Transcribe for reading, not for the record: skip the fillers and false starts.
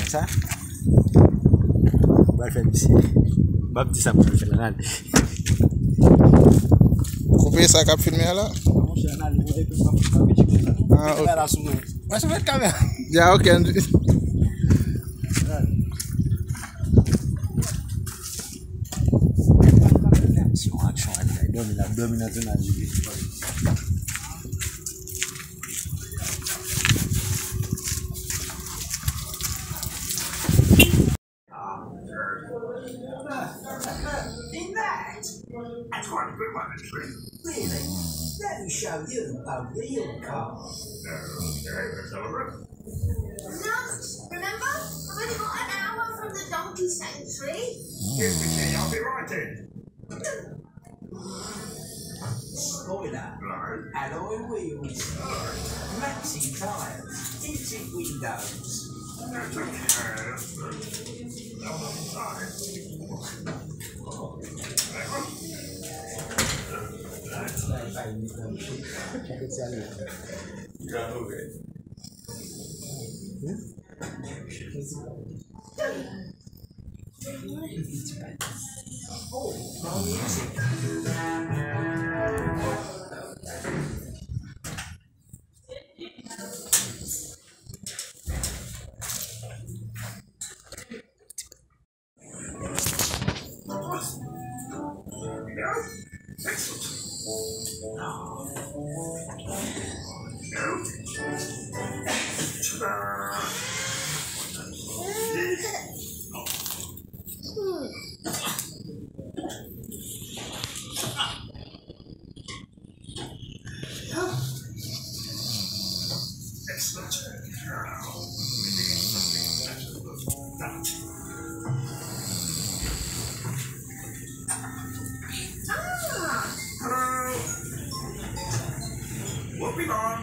Ça on va le faire ici. Bah petit ça pour le faire là. Coupez ça cap filmer là. Ah ok. Ouais, ça fait le caméra. Yeah, ok. Action, domination. That's quite a good one, actually. Really? Let me show you a real car. Okay, let's have a look. Remember? I've only got an hour from the donkey sanctuary. Excuse me, I'll be right in. Spoiler. Alloy wheels. Maxi tyres. Tinted windows. That's okay. That's fine. We'll be gone.